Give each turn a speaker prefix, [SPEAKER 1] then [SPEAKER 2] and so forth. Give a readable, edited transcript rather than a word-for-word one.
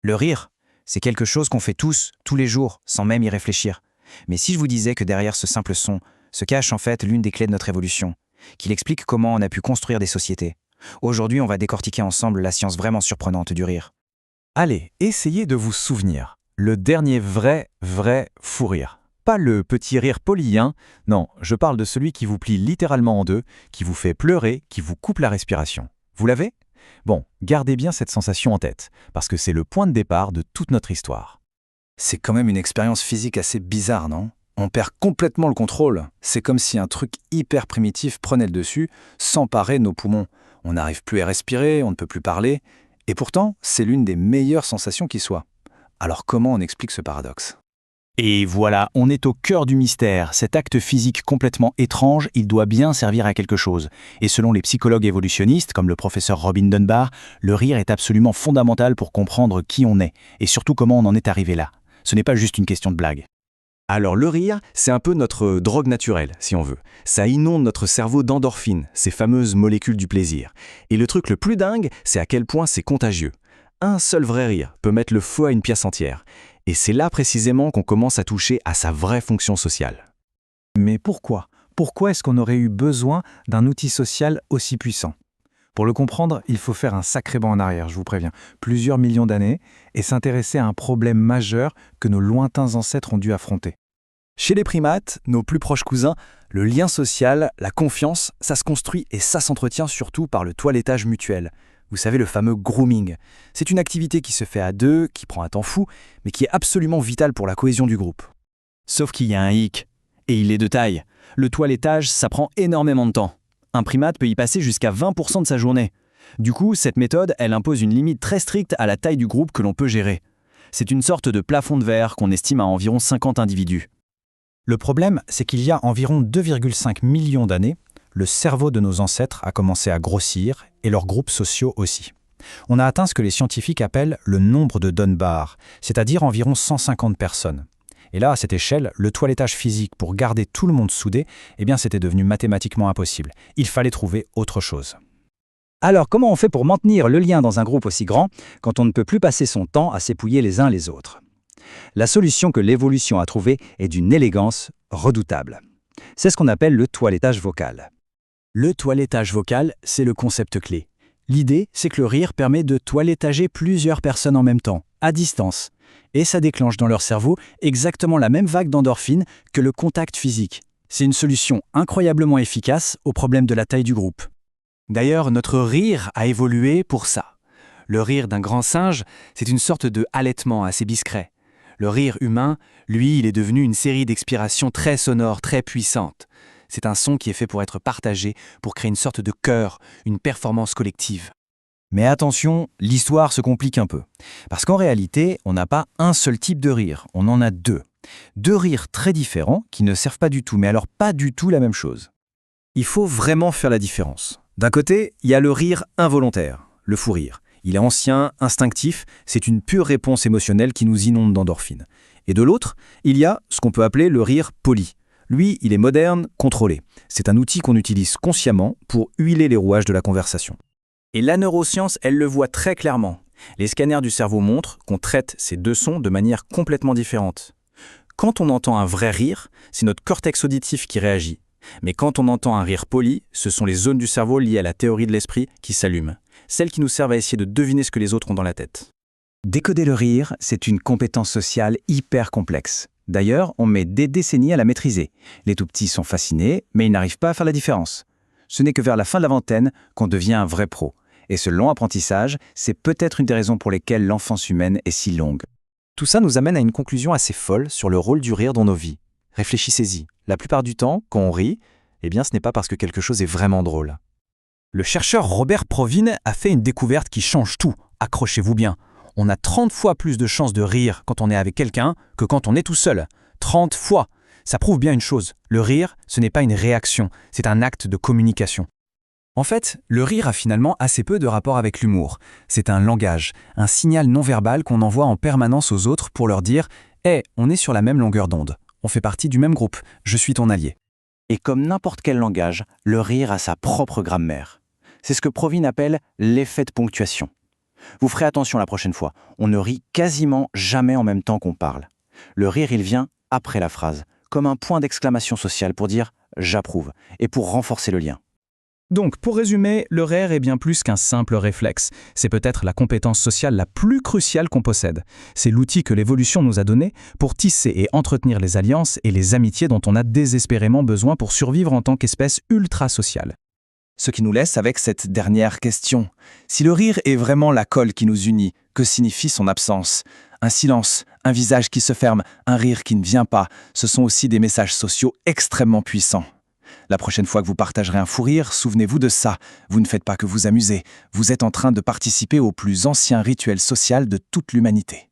[SPEAKER 1] Le rire, c'est quelque chose qu'on fait tous les jours, sans même y réfléchir. Mais si je vous disais que derrière ce simple son se cache en fait l'une des clés de notre évolution, qu'il explique comment on a pu construire des sociétés. Aujourd'hui, on va décortiquer ensemble la science vraiment surprenante du rire.
[SPEAKER 2] Allez, essayez de vous souvenir. Le dernier vrai fou rire. Pas le petit rire poli, hein. Non, je parle de celui qui vous plie littéralement en deux, qui vous fait pleurer, qui vous coupe la respiration. Vous l'avez ? Bon, gardez bien cette sensation en tête, parce que c'est le point de départ de toute notre histoire.
[SPEAKER 3] C'est quand même une expérience physique assez bizarre, non ? On perd complètement le contrôle. C'est comme si un truc hyper primitif prenait le dessus, s'emparait de nos poumons. On n'arrive plus à respirer, on ne peut plus parler. Et pourtant, c'est l'une des meilleures sensations qui soit. Alors comment on explique ce paradoxe ?
[SPEAKER 2] Et voilà, on est au cœur du mystère. Cet acte physique complètement étrange, il doit bien servir à quelque chose. Et selon les psychologues évolutionnistes, comme le professeur Robin Dunbar, le rire est absolument fondamental pour comprendre qui on est, et surtout comment on en est arrivé là. Ce n'est pas juste une question de blague.
[SPEAKER 4] Alors le rire, c'est un peu notre drogue naturelle, si on veut. Ça inonde notre cerveau d'endorphines, ces fameuses molécules du plaisir. Et le truc le plus dingue, c'est à quel point c'est contagieux. Un seul vrai rire peut mettre le feu à une pièce entière. Et c'est là précisément qu'on commence à toucher à sa vraie fonction sociale.
[SPEAKER 5] Mais pourquoi ? Pourquoi est-ce qu'on aurait eu besoin d'un outil social aussi puissant ? Pour le comprendre, il faut faire un sacré bond en arrière, je vous préviens, plusieurs millions d'années, et s'intéresser à un problème majeur que nos lointains ancêtres ont dû affronter.
[SPEAKER 4] Chez les primates, nos plus proches cousins, le lien social, la confiance, ça se construit et ça s'entretient surtout par le toilettage mutuel. Vous savez, le fameux grooming. C'est une activité qui se fait à deux, qui prend un temps fou, mais qui est absolument vitale pour la cohésion du groupe.
[SPEAKER 2] Sauf qu'il y a un hic, et il est de taille. Le toilettage, ça prend énormément de temps. Un primate peut y passer jusqu'à 20% de sa journée. Du coup, cette méthode, elle impose une limite très stricte à la taille du groupe que l'on peut gérer. C'est une sorte de plafond de verre qu'on estime à environ 50 individus.
[SPEAKER 5] Le problème, c'est qu'il y a environ 2,5 millions d'années, le cerveau de nos ancêtres a commencé à grossir et leurs groupes sociaux aussi. On a atteint ce que les scientifiques appellent le nombre de Dunbar, c'est-à-dire environ 150 personnes. Et là, à cette échelle, le toilettage physique pour garder tout le monde soudé, c'était devenu mathématiquement impossible. Il fallait trouver autre chose.
[SPEAKER 6] Alors, comment on fait pour maintenir le lien dans un groupe aussi grand quand on ne peut plus passer son temps à s'épouiller les uns les autres ? La solution que l'évolution a trouvée est d'une élégance redoutable. C'est ce qu'on appelle le toilettage vocal.
[SPEAKER 2] Le toilettage vocal, c'est le concept clé. L'idée, c'est que le rire permet de toilettager plusieurs personnes en même temps, à distance. Et ça déclenche dans leur cerveau exactement la même vague d'endorphines que le contact physique. C'est une solution incroyablement efficace au problème de la taille du groupe. D'ailleurs, notre rire a évolué pour ça. Le rire d'un grand singe, c'est une sorte de halètement assez discret. Le rire humain, lui, il est devenu une série d'expirations très sonores, très puissantes. C'est un son qui est fait pour être partagé, pour créer une sorte de chœur, une performance collective.
[SPEAKER 1] Mais attention, l'histoire se complique un peu. Parce qu'en réalité, on n'a pas un seul type de rire, on en a deux. Deux rires très différents qui ne servent pas du tout, mais alors pas du tout la même chose.
[SPEAKER 4] Il faut vraiment faire la différence. D'un côté, il y a le rire involontaire, le fou rire. Il est ancien, instinctif, c'est une pure réponse émotionnelle qui nous inonde d'endorphines. Et de l'autre, il y a ce qu'on peut appeler le rire poli. Lui, il est moderne, contrôlé. C'est un outil qu'on utilise consciemment pour huiler les rouages de la conversation. Et la neuroscience, elle le voit très clairement. Les scanners du cerveau montrent qu'on traite ces deux sons de manière complètement différente. Quand on entend un vrai rire, c'est notre cortex auditif qui réagit. Mais quand on entend un rire poli, ce sont les zones du cerveau liées à la théorie de l'esprit qui s'allument. Celles qui nous servent à essayer de deviner ce que les autres ont dans la tête.
[SPEAKER 1] Décoder le rire, c'est une compétence sociale hyper complexe. D'ailleurs, on met des décennies à la maîtriser. Les tout-petits sont fascinés, mais ils n'arrivent pas à faire la différence. Ce n'est que vers la fin de la vingtaine qu'on devient un vrai pro. Et ce long apprentissage, c'est peut-être une des raisons pour lesquelles l'enfance humaine est si longue.
[SPEAKER 2] Tout ça nous amène à une conclusion assez folle sur le rôle du rire dans nos vies. Réfléchissez-y. La plupart du temps, quand on rit, ce n'est pas parce que quelque chose est vraiment drôle. Le chercheur Robert Provine a fait une découverte qui change tout. Accrochez-vous bien. On a 30 fois plus de chances de rire quand on est avec quelqu'un que quand on est tout seul. 30 fois. Ça prouve bien une chose. Le rire, ce n'est pas une réaction, c'est un acte de communication. En fait, le rire a finalement assez peu de rapport avec l'humour. C'est un langage, un signal non verbal qu'on envoie en permanence aux autres pour leur dire « Hey, on est sur la même longueur d'onde. On fait partie du même groupe. Je suis ton allié. »
[SPEAKER 1] Et comme n'importe quel langage, le rire a sa propre grammaire. C'est ce que Provine appelle l'effet de ponctuation. Vous ferez attention la prochaine fois, on ne rit quasiment jamais en même temps qu'on parle. Le rire, il vient après la phrase, comme un point d'exclamation sociale pour dire « j'approuve » et pour renforcer le lien.
[SPEAKER 2] Donc, pour résumer, le rire est bien plus qu'un simple réflexe. C'est peut-être la compétence sociale la plus cruciale qu'on possède. C'est l'outil que l'évolution nous a donné pour tisser et entretenir les alliances et les amitiés dont on a désespérément besoin pour survivre en tant qu'espèce ultra-sociale.
[SPEAKER 3] Ce qui nous laisse avec cette dernière question. Si le rire est vraiment la colle qui nous unit, que signifie son absence? Un silence, un visage qui se ferme, un rire qui ne vient pas, ce sont aussi des messages sociaux extrêmement puissants. La prochaine fois que vous partagerez un fou rire, souvenez-vous de ça. Vous ne faites pas que vous amuser, vous êtes en train de participer au plus ancien rituel social de toute l'humanité.